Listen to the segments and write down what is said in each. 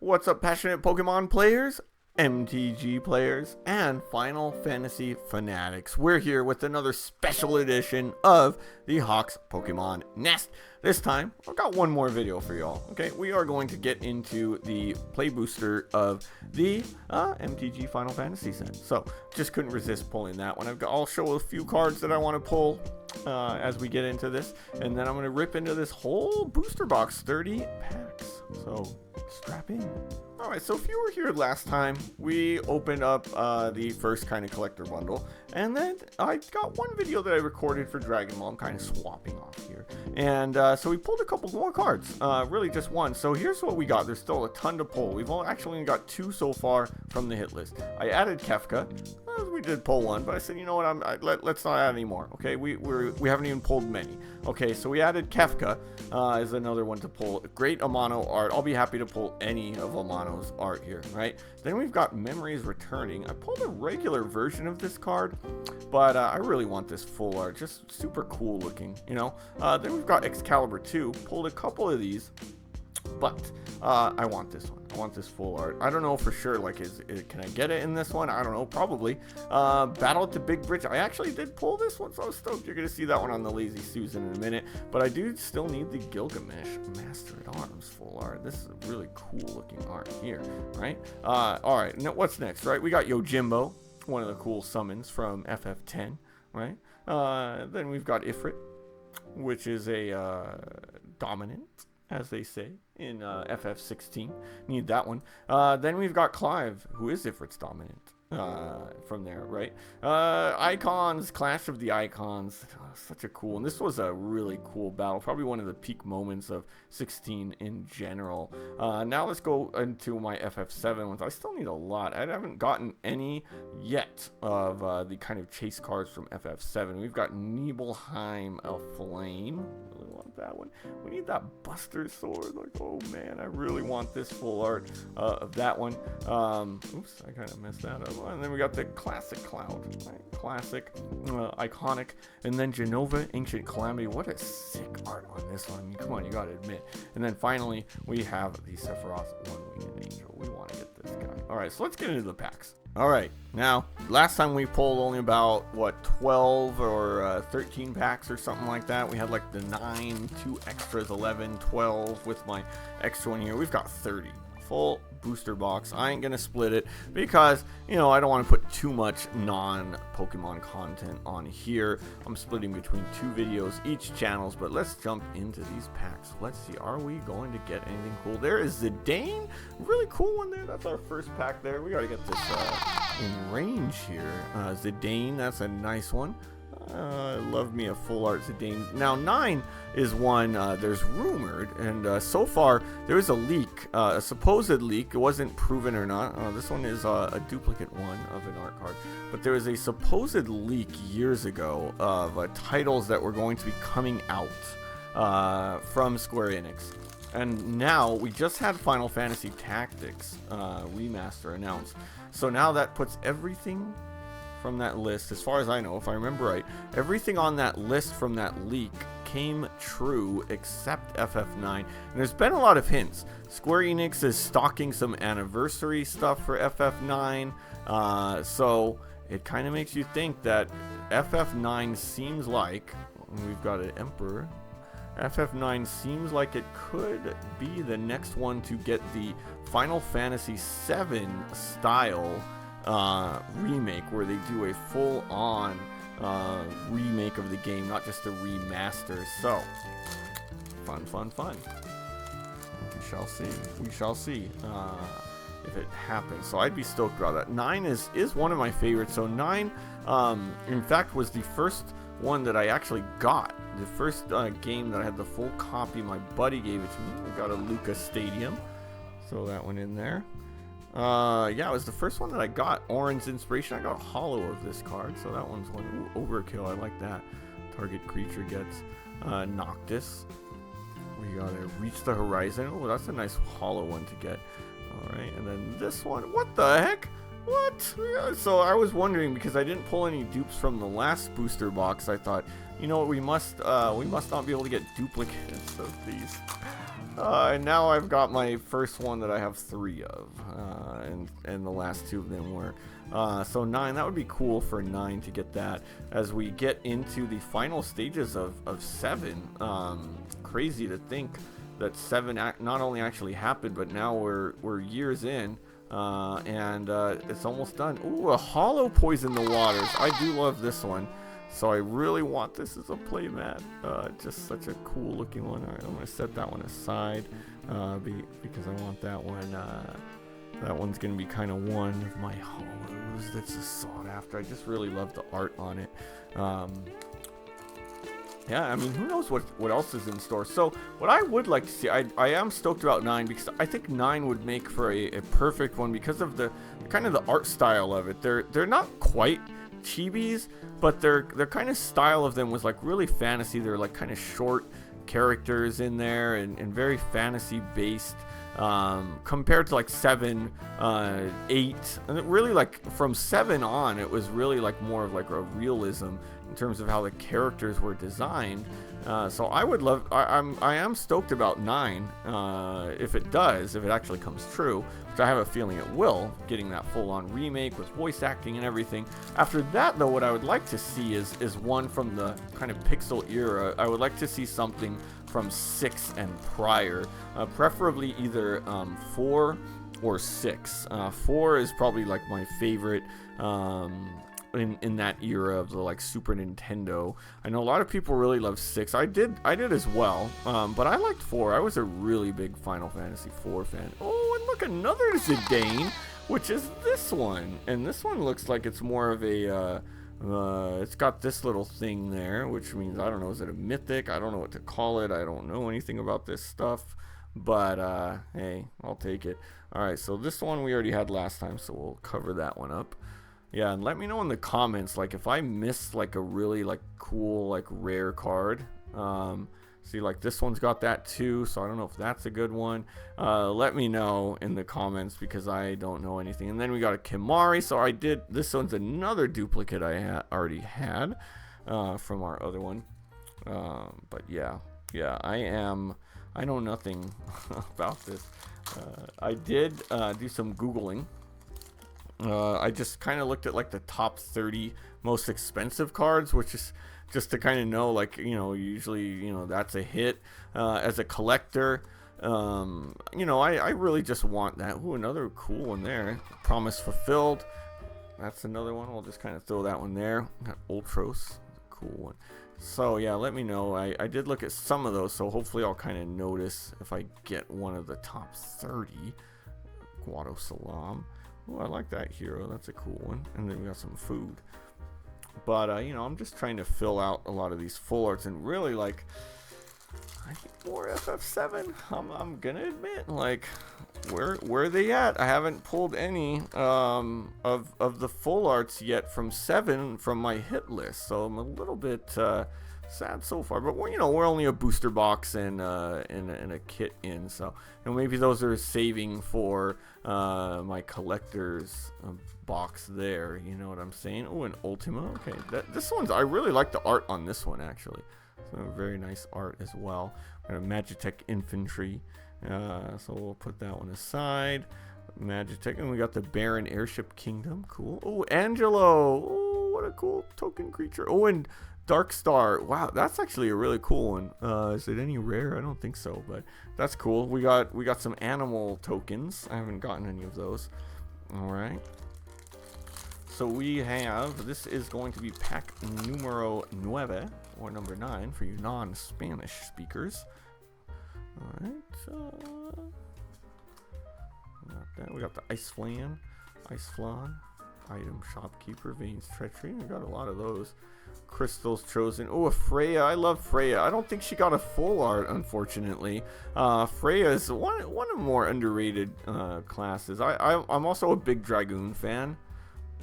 What's up, passionate Pokemon players, MTG players, and Final Fantasy fanatics? We're here with another special edition of the Hawks Pokemon Nest. This time, I've got one more video for y'all. Okay, we are going to get into the play booster of the MTG Final Fantasy set. So, just couldn't resist pulling that one. I'll show a few cards that I want to pull as we get into this, and then I'm going to rip into this whole booster box, 30 packs. So, strap in. Alright, so if you were here last time, we opened up the first kind of collector bundle, and then I got one video that I recorded for Dragon Ball. I'm kind of swapping off here, and so we pulled a couple more cards, really just one. So here's what we got. There's still a ton to pull. We've actually got two so far from the hit list. I added Kefka. We did pull one, but I said, you know what, let's not add any more. Okay, we haven't even pulled many. Okay, so we added Kefka as another one to pull. Great Amano art. I'll be happy to pull any of Amano's art here, right? Then we've got Memories Returning. I pulled a regular version of this card, but I really want this full art. Just super cool looking, you know? Then we've got Excalibur 2. Pulled a couple of these, but I want this one. I want this full art. I don't know for sure, like, can I get it in this one? I don't know, probably. Battle at the Big Bridge. I actually did pull this one, so I was stoked. You're going to see that one on the Lazy Susan in a minute. But I do still need the Gilgamesh Master at Arms full art. This is a really cool looking art here, right? Alright, now what's next, right? We got Yojimbo, one of the cool summons from FF10, right? Then we've got Ifrit, which is a dominant, as they say in FF16. Need that one. Then we've got Clive, who is Ifrit's dominant from there, right? Icons, Clash of the Icons. Such a cool one. This was a really cool battle. Probably one of the peak moments of 16 in general. Now let's go into my FF7 ones. I still need a lot. I haven't gotten any yet of the kind of chase cards from FF7. We've got Nibelheim Aflame. Really want that one. We need that Buster Sword. Like, oh man, I really want this full art of that one. Oops, I kind of messed that up. And then we got the Classic Cloud, right? Classic, iconic, and then Genova Ancient Calamity. What a sick art on this one. I mean, come on, you gotta admit. And then finally, we have the Sephiroth One-Winged Angel. We want to get this guy. All right, so let's get into the packs. All right, now, last time we pulled only about, what, 12 or 13 packs or something like that. We had like the 9, 2 extras, 11, 12 with my extra one here. We've got 30. Full booster box. I ain't gonna split it because, you know, I don't want to put too much non-Pokemon content on here. I'm splitting between 2 videos each channels, but let's jump into these packs. Let's see, are we going to get anything cool? There is Zidane, really cool one there. That's our first pack there. We gotta get this in range here. Zidane, that's a nice one. Love me a full art Zidane. Now 9 is one there's rumored, and so far there is a leak, a supposed leak. It wasn't proven or not. This one is a duplicate one of an art card, but there was a supposed leak years ago of titles that were going to be coming out from Square Enix. And now we just had Final Fantasy Tactics remaster announced, so now that puts everything from that list, as far as I know, if I remember right, everything on that list from that leak came true except FF9. And there's been a lot of hints. Square Enix is stocking some anniversary stuff for FF9, so it kind of makes you think that FF9 seems like, we've got an Emperor, FF9 seems like it could be the next one to get the Final Fantasy VII style remake, where they do a full-on remake of the game, not just a remaster. So fun. We shall see if it happens. So I'd be stoked about that. 9 is one of my favorites. So 9 in fact was the first one that I actually got, the first game that I had the full copy. My buddy gave it to me. We got a Lucas Stadium, throw that one in there. Yeah, it was the first one that I got. Orange Inspiration. I got a holo of this card, so that one's one. Ooh, overkill. I like that. Target creature gets Noctis. We gotta Reach the Horizon. Oh, that's a nice holo one to get. Alright, and then this one. What the heck? What? Yeah, so I was wondering, because I didn't pull any dupes from the last booster box, I thought, you know what, we must not be able to get duplicates of these. And now I've got my first one that I have 3 of, and the last 2 of them were. So 9, that would be cool for 9 to get that. As we get into the final stages of 7, crazy to think that 7 not only actually happened, but now we're years in, and it's almost done. Ooh, a hollow poison the waters. I do love this one. So I really want this as a playmat. Just such a cool looking one. All right, I'm going to set that one aside because I want that one. That one's going to be kind of one of my hollows that's just sought after. I just really love the art on it. Yeah, I mean, who knows what else is in store. So what I would like to see, I am stoked about 9 because I think 9 would make for a perfect one because of the kind of the art style of it. They're not quite chibis, but their kind of style of them was like really fantasy. They're like kind of short characters in there and very fantasy based, compared to like 7, 8, and it really, like from 7 on, it was really like more of like a realism in terms of how the characters were designed. So I would love, I am stoked about 9, if it actually comes true, which I have a feeling it will, getting that full-on remake with voice acting and everything. After that, though, what I would like to see is one from the kind of pixel era. I would like to see something from 6 and prior, preferably either 4 or 6. 4 is probably like my favorite, in that era of the like Super Nintendo. I know a lot of people really love 6. I did as well, but I liked 4. I was a really big Final Fantasy 4 fan. Oh, and look, another Zidane, which is this one, and this one looks like it's more of a it's got this little thing there, which means, I don't know, is it a mythic? I don't know what to call it. I don't know anything about this stuff, but hey, I'll take it. All right, so this one we already had last time, so we'll cover that one up. Yeah, and let me know in the comments, like, if I missed like a really like cool like rare card. See, like this one's got that too, so I don't know if that's a good one. Let me know in the comments because I don't know anything. And then we got a Kimari, so this one's another duplicate I already had from our other one. But yeah, I know nothing about this. I did do some Googling. I just kind of looked at like the top 30 most expensive cards, which is just to kind of know, like, you know, usually, you know, that's a hit. As a collector, you know, I really just want that. Ooh, another cool one there. Promise Fulfilled. That's another one. We'll just kind of throw that one there. Got Ultros. Cool one. So yeah, let me know. I did look at some of those, so hopefully I'll kind of notice if I get one of the top 30. Guado Salam. Oh, I like that hero. That's a cool one. And then we got some food. But, you know, I'm just trying to fill out a lot of these full arts. And really, like, I need more FF7. I'm going to admit, like, where are they at? I haven't pulled any of the full arts yet from 7 from my hit list. So I'm a little bit sad so far. But, you know, we're only a booster box and a kit in. So, you know, maybe those are saving for my collector's box there. You know what I'm saying? Oh, an Ultima. Okay, this one's, I really like the art on this one, actually. So very nice art as well. Got a Magitech Infantry. So we'll put that one aside. Magitech, and we got the Baron Airship Kingdom. Cool. Oh, Angelo. Oh, what a cool token creature. Oh, and Dark Star. Wow, that's actually a really cool one. Is it any rare? I don't think so, but that's cool. We got some animal tokens. I haven't gotten any of those. All right. So we have, this is going to be pack numero 9, or number 9 for you non-Spanish speakers. All right. We got the Ice Flan, Item Shopkeeper, Vane's Treachery. We got a lot of those. Crystals Chosen. Oh, a Freya. I love Freya. I don't think she got a full art, unfortunately. Freya is one of the more underrated classes. I'm also a big Dragoon fan.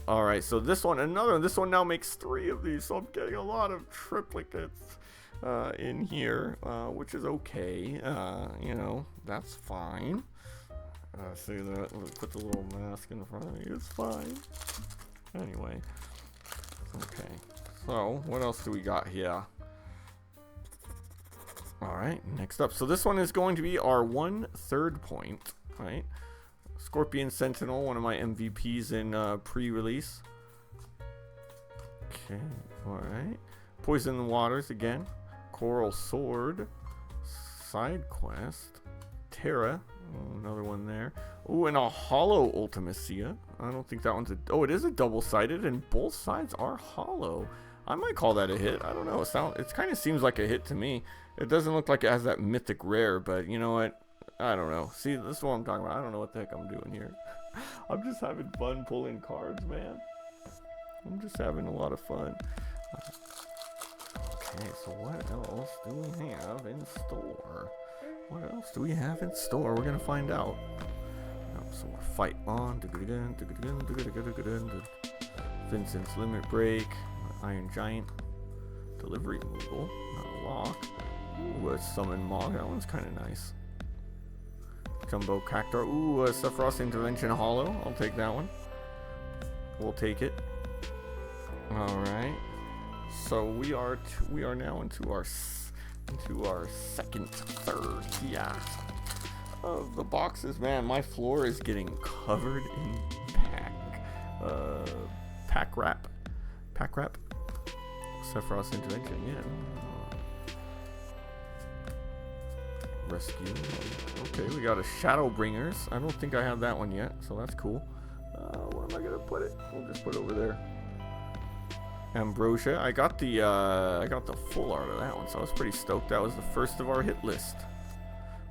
All right, so this one, this one now makes 3 of these, so I'm getting a lot of triplicates in here, which is okay. You know, that's fine. See that? Put the little mask in front of me. It's fine. Anyway, okay. So what else do we got here? Alright, next up. So this one is going to be our 1/3 point, right? Scorpion Sentinel, one of my MVPs in pre-release. Okay, alright. Poison Waters again. Coral Sword. Side Quest. Terra. Oh, another one there. Oh, and a hollow Ultimacia. I don't think that one's a... Oh, it is a double-sided, and both sides are hollow. I might call that a hit. I don't know. It kind of seems like a hit to me. It doesn't look like it has that mythic rare, but you know what? I don't know. See, this is what I'm talking about. I don't know what the heck I'm doing here. I'm just having fun pulling cards, man. I'm just having a lot of fun. Okay, so what else do we have in store? What else do we have in store? We're gonna find out. So we're fight on. Vincent's Limit Break. Iron Giant. Delivery Moogle. Not a lock. Ooh, a Summon Mog. That one's kind of nice. Jumbo Cactar. Ooh, a Sephiroth Intervention Hollow. I'll take that one. We'll take it. Alright. So we are now into our second third, yeah, of the boxes. Man, my floor is getting covered in pack wrap. Sephiroth's Intervention, yeah. Rescue. Okay, we got a Shadowbringers. I don't think I have that one yet, so that's cool. Where am I gonna put it? We'll just put it over there. Ambrosia. I got the full art of that one, so I was pretty stoked. That was the first of our hit list.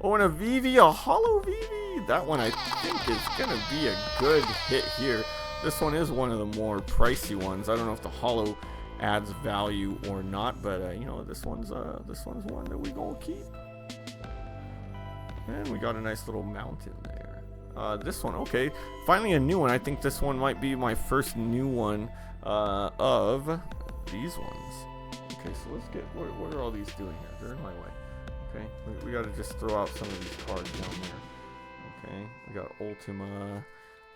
Oh, and a Vivi, a hollow Vivi. That one I think is gonna be a good hit here. This one is one of the more pricey ones. I don't know if the hollow adds value or not, but you know, this one's one that we gonna keep. And we got a nice little mountain there. This one, okay, finally a new one. I think this one might be my first new one of these ones. Okay, so let's get, what are all these doing here? They're in my way. Okay, we got to just throw out some of these cards down there. Okay, we got Ultima,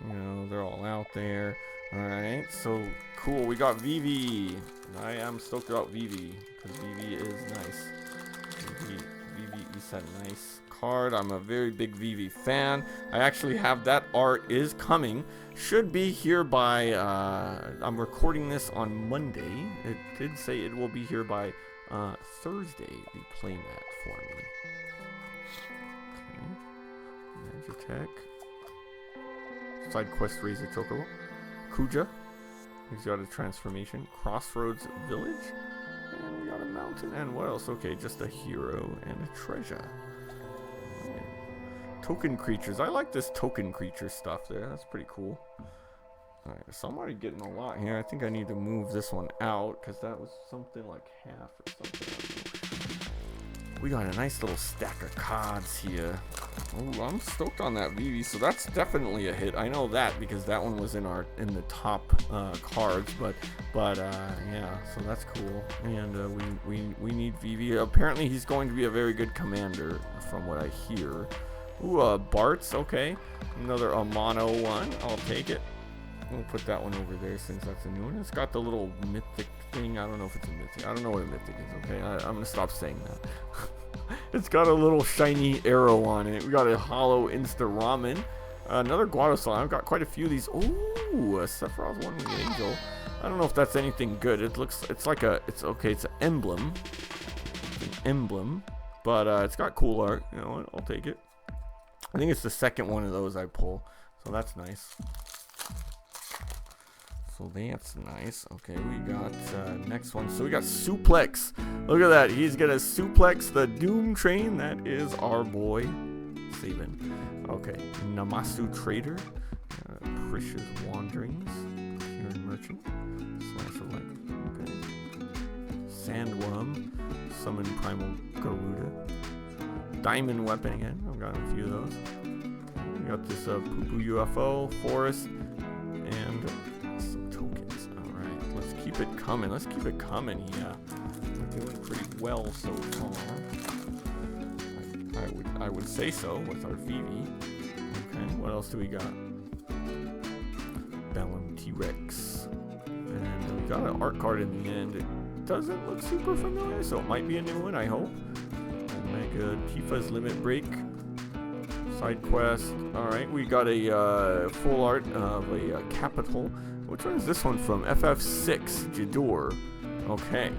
you know, they're all out there. Alright, so cool, we got Vivi. I am stoked about Vivi, because Vivi is nice. Vivi is a nice card. I'm a very big Vivi fan. I actually have that art is coming. Should be here by, I'm recording this on Monday. It did say it will be here by Thursday, the playmat for me. Okay. Magitech. Side quest Razor Chocobo. Kuja. He's got a transformation. Crossroads Village. And we got a mountain. And what else? Okay, just a hero and a treasure. Okay. Token creatures. I like this token creature stuff there. That's pretty cool. Alright, so I'm already getting a lot here. I think I need to move this one out because that was something like half or something. We got a nice little stack of cards here. Oh, I'm stoked on that Vivi. So that's definitely a hit. I know that because that one was in the top cards. But yeah, so that's cool. And we need Vivi. Apparently he's going to be a very good commander from what I hear. Ooh, Bart's okay. Another Amano one. I'll take it. We'll put that one over there since that's a new one. It's got the little mythic thing. I don't know if it's a mythic. I don't know what a mythic is. Okay, I'm gonna stop saying that. It's got a little shiny arrow on it. We got a hollow Insta Ramen. Another Guadosol. I've got quite a few of these. Ooh, a Sephiroth one with Angel. I don't know if that's anything good. It's like it's an emblem. It's an emblem, but it's got cool art. You know what? I'll take it. I think it's the second one of those I pull, so that's nice. So that's nice. Okay, we got next one. So we got Suplex. Look at that. He's gonna suplex the Doom Train. That is our boy, Saban. Okay, Namasu Trader. Precious Wanderings. Kieran Merchant. Slash of Light. Okay. Sandworm. Summon Primal Garuda. Diamond Weapon again. I've got a few of those. We got this Poo-Poo UFO, Forest, and some tokens. Alright, let's keep it coming. Let's keep it coming, yeah. We're doing pretty well so far. I would say so with our Vivi. Okay, what else do we got? Bellum T-Rex. And we got an art card in the end. It doesn't look super familiar, so it might be a new one, I hope. Tifa's Limit Break. Side quest. Alright, we got a full art of a capital. Which one is this one from? FF6, Jador. Okay.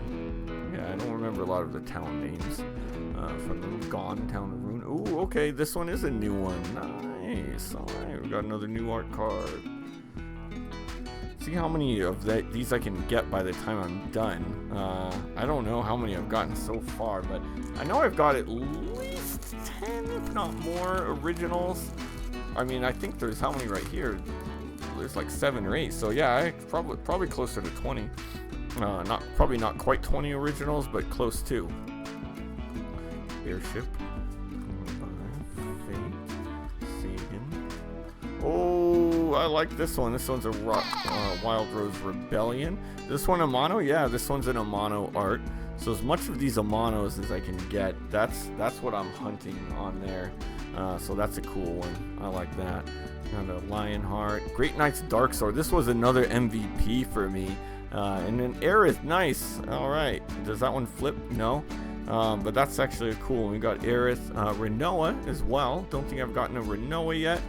Yeah, I don't remember a lot of the town names. From the Gone Town of Rune. Ooh, okay, this one is a new one. Nice. Alright, we got another new art card. See how many of these I can get by the time I'm done. I don't know how many I've gotten so far, but I know I've got at least 10, if not more, originals. I mean, I think there's how many right here? There's like 7 or 8. So yeah, I probably closer to 20. Probably not quite 20 originals, but close to. Airship. Oh, I like this one. This one's a Wild Rose Rebellion. This one a mono? Yeah, this one's in a mono art. So as much of these Amanos as I can get, that's what I'm hunting on there. So that's a cool one. I like that. Got a Lionheart. Great Knight's Dark Sword. This was another MVP for me. And then Aerith, nice. Alright. Does that one flip? No. But that's actually a cool one. We got Aerith, Renoa as well. Don't think I've gotten a Renoa yet.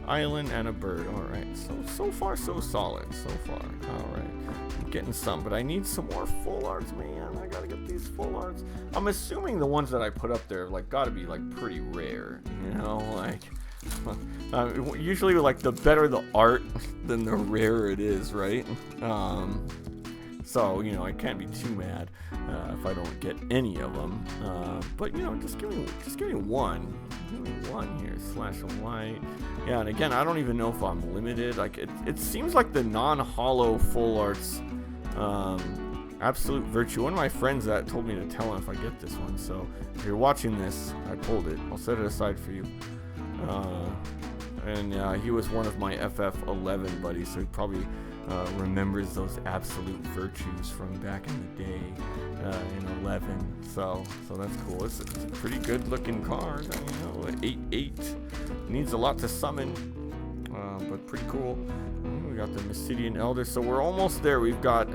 Island and a bird. Alright, so far so solid. So far. Alright. I'm getting some, but I need some more full arts, man. I gotta get these full arts. I'm assuming the ones that I put up there like gotta be like pretty rare. You know, like usually like the better the art, then the rarer it is, right? So, you know, I can't be too mad if I don't get any of them. But, you know, just give me one. Give me one here. Slash of light. Yeah, and again, I don't even know if I'm limited. Like, it seems like the non-hollow full arts, absolute virtue. One of my friends that told me to tell him if I get this one. So, if you're watching this, I pulled it. I'll set it aside for you. And he was one of my FF11 buddies, so he probably remembers those absolute virtues from back in the day in 11. So that's cool. It's a pretty good looking card. You know, 8/8 needs a lot to summon, but pretty cool. We got the Mysidian Elder, so we're almost there. We've got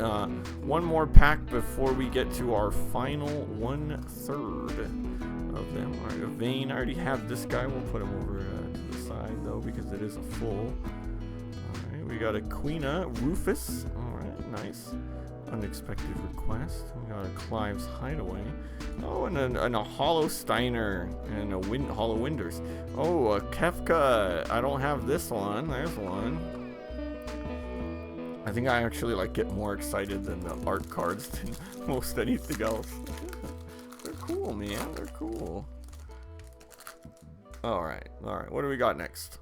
one more pack before we get to our final 1/3 of them. All right, Vayne, I already have this guy. We'll put him over to the side though because it is a full. We got a Queena Rufus. Alright, nice. Unexpected request. We got a Clive's Hideaway. Oh, and a Hollow Steiner. And a Hollow Winders. Oh, a Kefka. I don't have this one. There's one. I think I actually like get more excited than the art cards than most anything else. They're cool, man. They're cool. Alright. What do we got next?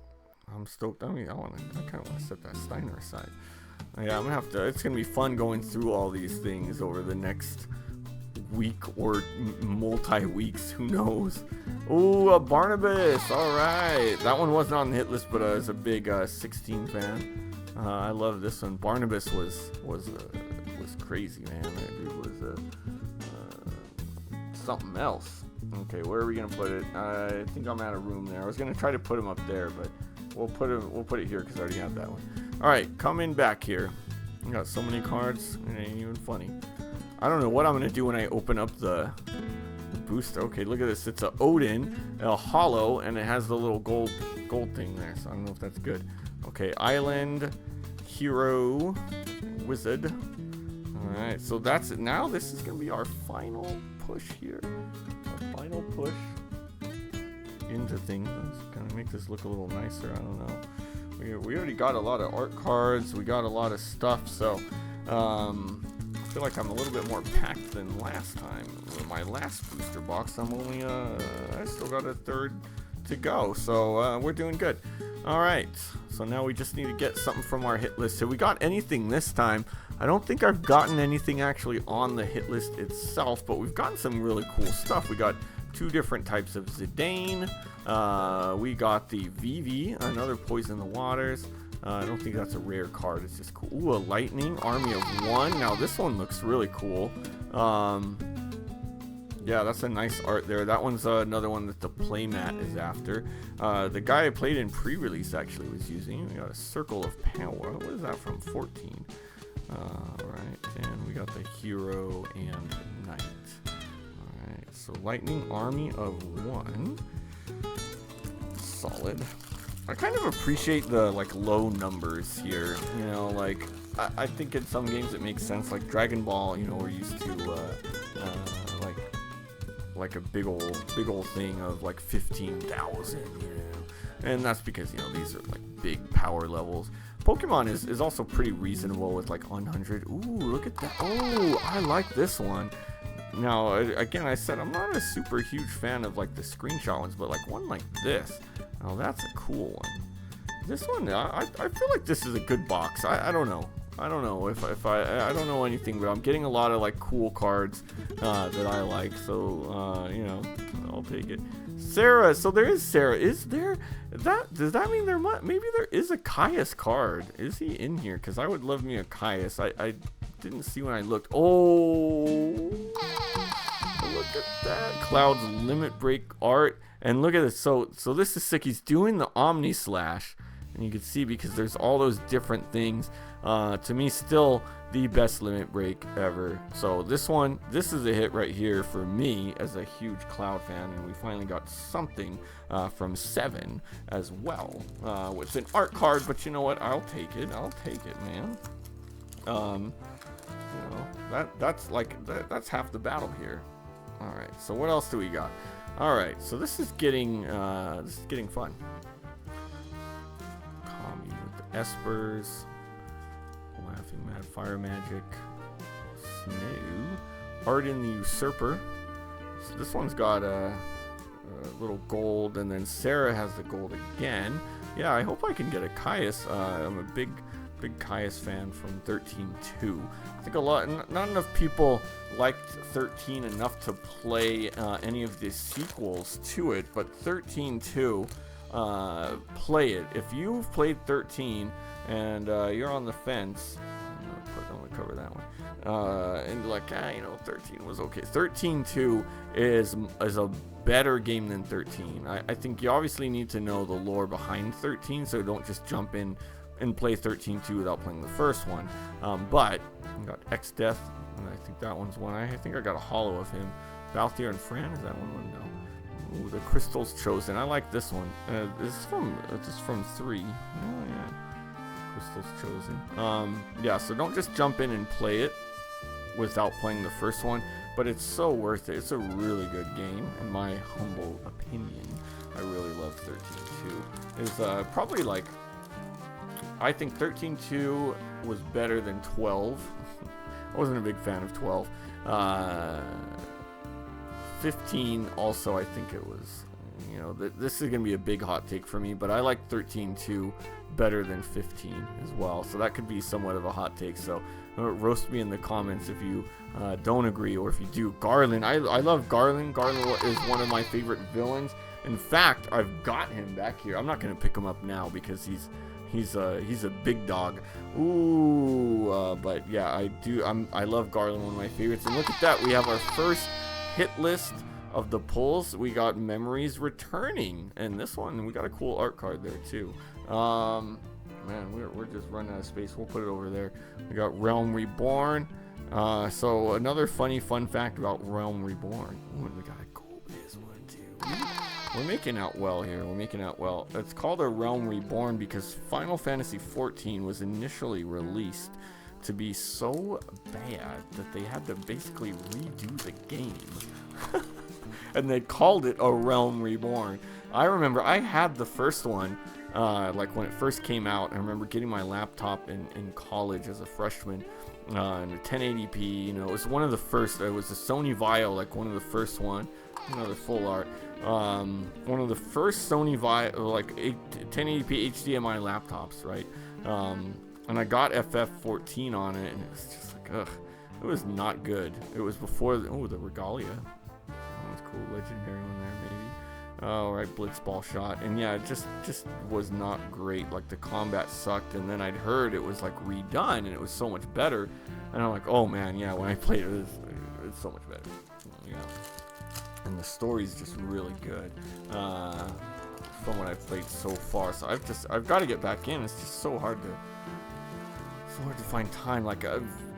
I'm stoked. I mean, I kind of want to set that Steiner aside. Yeah, I'm gonna have to. It's gonna be fun going through all these things over the next week or multi-weeks. Who knows? Oh, a Barnabas. All right, that one wasn't on the hit list, but I was a big 16 fan. I love this one. Barnabas was crazy, man. That dude was something else. Okay, where are we gonna put it? I think I'm out of room there. I was gonna try to put him up there, but. We'll put it here because I already have that one. All right, coming back here. I got so many cards, it ain't even funny. I don't know what I'm gonna do when I open up the booster. Okay, look at this. It's a Odin, a hollow, and it has the little gold thing there. So I don't know if that's good. Okay, Island, Hero, Wizard. All right, so that's it. Now this is gonna be our final push here. Our final push into things. Kind of make this look a little nicer. I don't know. We already got a lot of art cards. We got a lot of stuff. So I feel like I'm a little bit more packed than last time. My last booster box, I'm only I still got a third to go. So we're doing good. All right. So now we just need to get something from our hit list. Have we got anything this time? I don't think I've gotten anything actually on the hit list itself, but we've gotten some really cool stuff. We got 2 different types of Zidane. We got the Vivi, another Poison the Waters. I don't think that's a rare card. It's just cool. Ooh, a Lightning, Army of 1. Now this one looks really cool. Yeah, that's a nice art there. That one's another one that the playmat is after. The guy I played in pre-release actually was using. We got a Circle of Power. What is that from? 14. Alright, and we got the Hero and Knight. Alright, So Lightning Army of 1. Solid. I kind of appreciate the like low numbers here. You know, like I think in some games it makes sense. Like Dragon Ball, you know, we're used to like a big old thing of like 15,000. You know, and that's because you know these are like big power levels. Pokemon is also pretty reasonable with like 100. Ooh, look at that. Oh, I like this one. Now, again, I said I'm not a super huge fan of like the screenshot ones, but like one like this. Oh, that's a cool one. This one, I feel like this is a good box. I don't know. I don't know if I don't know anything, but I'm getting a lot of like cool cards that I like. So you know, I'll take it. Sarah, so there is Sarah. Is there that? Does that mean maybe there is a Caius card? Is he in here? Because I would love me a Caius. I didn't see when I looked. Oh, look at that. Cloud's Limit Break art. And look at this. So this is sick. He's doing the Omni Slash. And you can see because there's all those different things. To me, still the best Limit Break ever. So this is a hit right here for me as a huge Cloud fan. And we finally got something from 7 as well. It's an art card, but you know what? I'll take it. I'll take it, man. You know, that's half the battle here. All right. So what else do we got? All right. So this is getting fun. Kami with the Espers, Laughing Mad Fire Magic, Snow, Arden the Usurper. So this one's got a little gold, and then Sarah has the gold again. Yeah, I hope I can get a Caius. I'm a big Caius fan from 13-2. I think not enough people liked 13 enough to play any of the sequels to it, but 13-2, play it. If you've played 13 and you're on the fence, I'm gonna cover that one. And like, you know, 13 was okay. 13-2 is a better game than 13. I think you obviously need to know the lore behind 13, so don't just jump in and play 13-2 without playing the first one. But I got X-Death, and I think that one's one. I think I got a holo of him. Balthier and Fran, is that one? No. Ooh, the Crystal's Chosen. I like this one. This is from 3. Oh yeah. Crystal's Chosen. Yeah, so don't just jump in and play it without playing the first one, but it's so worth it. It's a really good game, in my humble opinion. I really love 13-2. It's probably like, I think 13-2 was better than 12. I wasn't a big fan of 12. 15 also, I think it was, you know, this is going to be a big hot take for me, but I like 13-2 better than 15 as well. So that could be somewhat of a hot take. So roast me in the comments if you don't agree, or if you do. Garland, I love Garland. Garland is one of my favorite villains. In fact, I've got him back here. I'm not going to pick him up now because he's a big dog. Ooh, but yeah, I love Garland, one of my favorites. And look at that, we have our first hit list of the pulls. We got Memories returning, and this one we got a cool art card there too. Man, we're just running out of space. We'll put it over there. We got Realm Reborn. So another fun fact about Realm Reborn. Ooh, we got a gold biz one too. We're making out well here. We're making out well. It's called a Realm Reborn because Final Fantasy XIV was initially released to be so bad that they had to basically redo the game. And they called it a Realm Reborn. I remember I had the first one, like when it first came out. I remember getting my laptop in college as a freshman, in a 1080p, you know, it was one of the first. It was a Sony Vaio, like one of the first one. Another full art. One of the first Sony Vaio, like 1080p HDMI laptops, right? And I got FF14 on it, and it was just like, ugh, it was not good. It was before the Regalia. That was cool, legendary one there, maybe. Oh, right, Blitzball shot, and yeah, it just was not great. Like the combat sucked, and then I'd heard it was like redone, and it was so much better. And I'm like, oh man, yeah, when I played it, it's so much better. Yeah. And the story's just really good from what I've played so far. So I've got to get back in. It's just so hard to find time. Like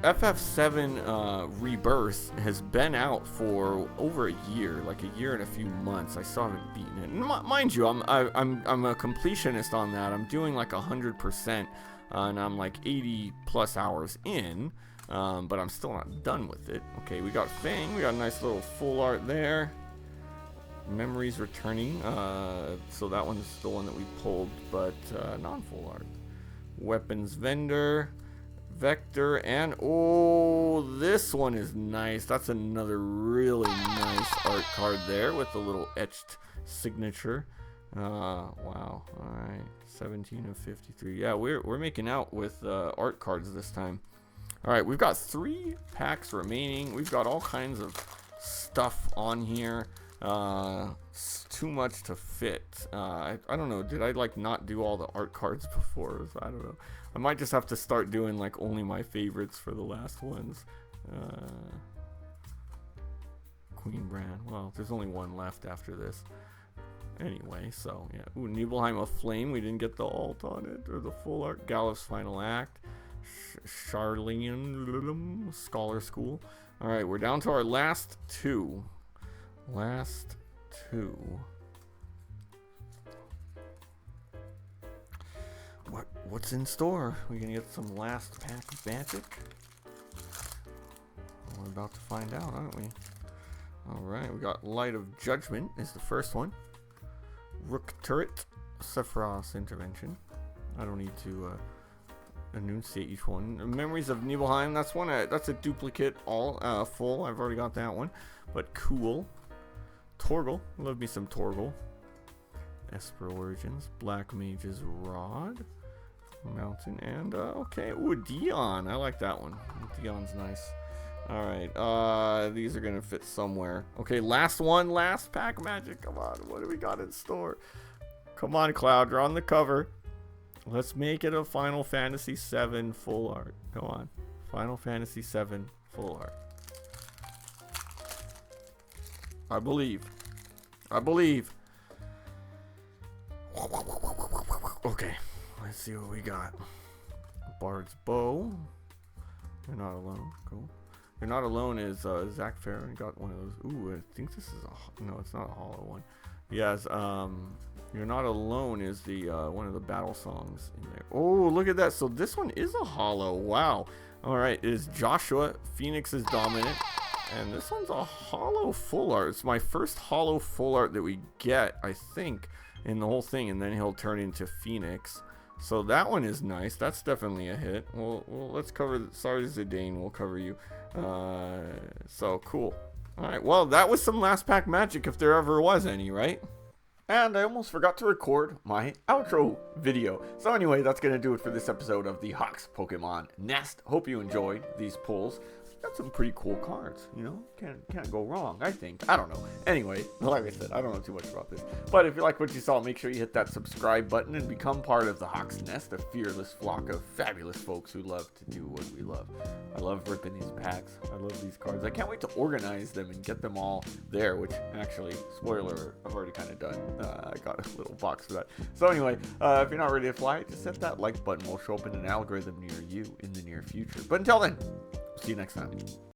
FF7 Rebirth has been out for over a year, like a year and a few months. I still haven't beaten it. And mind you, I'm a completionist on that. I'm doing like 100%, and I'm like 80 plus hours in, but I'm still not done with it. Okay, we got Fang. We got a nice little full art there. Memories returning. So that one's the one that we pulled, but non-full art. Weapons vendor. Vector, and oh, this one is nice. That's another really nice art card there with a little etched signature. Wow. All right, 17 of 53. Yeah, we're making out with art cards this time. All right, we've got 3 packs remaining. We've got all kinds of stuff on here. It's too much to fit. I don't know. Did I like not do all the art cards before? I don't know. I might just have to start doing like only my favorites for the last ones. Queen Brand. Well, there's only one left after this. Anyway, so yeah. Ooh, Nibelheim of Flame. We didn't get the alt on it or the full art. Gallif's Final Act. Charlene Scholar School. All right, we're down to our last 2. Last 2. What's in store? We're gonna get some last pack of magic. We're about to find out, aren't we? All right, we got Light of Judgment is the first one. Rook Turret, Sephiroth's Intervention. I don't need to enunciate each one. Memories of Nibelheim. That's one. That's a duplicate, all full. I've already got that one, but cool. Torgal, love me some Torgal. Esper Origins, Black Mage's Rod, Mountain, and okay, ooh, Dion. I like that one. Dion's nice. All right, these are gonna fit somewhere. Okay, last one, last pack magic. Come on, what do we got in store? Come on, Cloud, you're on the cover. Let's make it a Final Fantasy VII full art. Come on, Final Fantasy VII full art. I believe. I believe. Okay, let's see what we got. Bard's Bow. You're Not Alone. Cool. You're Not Alone is Zach Farron got one of those. Ooh, I think this is a... No, it's not a hollow one. Yes, You're Not Alone is the one of the battle songs in there. Oh, look at that. So this one is a hollow. Wow. All right, it is Joshua. Phoenix is dominant. And this one's a hollow full art. It's my first hollow full art that we get, I think, in the whole thing. And then he'll turn into Phoenix. So that one is nice. That's definitely a hit. Well, let's cover... Sorry, Zidane. We'll cover you. So, cool. All right. Well, that was some last pack magic if there ever was any, right? And I almost forgot to record my outro video. So anyway, that's going to do it for this episode of the Hawks Pokemon Nest. Hope you enjoyed these pulls. Got some pretty cool cards, you know, can't go wrong, I think. I don't know. Anyway, like I said, I don't know too much about this. But if you like what you saw, make sure you hit that subscribe button and become part of the Hawks Nest, a fearless flock of fabulous folks who love to do what we love. I love ripping these packs. I love these cards. I can't wait to organize them and get them all there, which actually, spoiler, I've already kind of done. I got a little box for that. So anyway, if you're not ready to fly, just hit that like button. We'll show up in an algorithm near you in the near future. But until then, see you next time.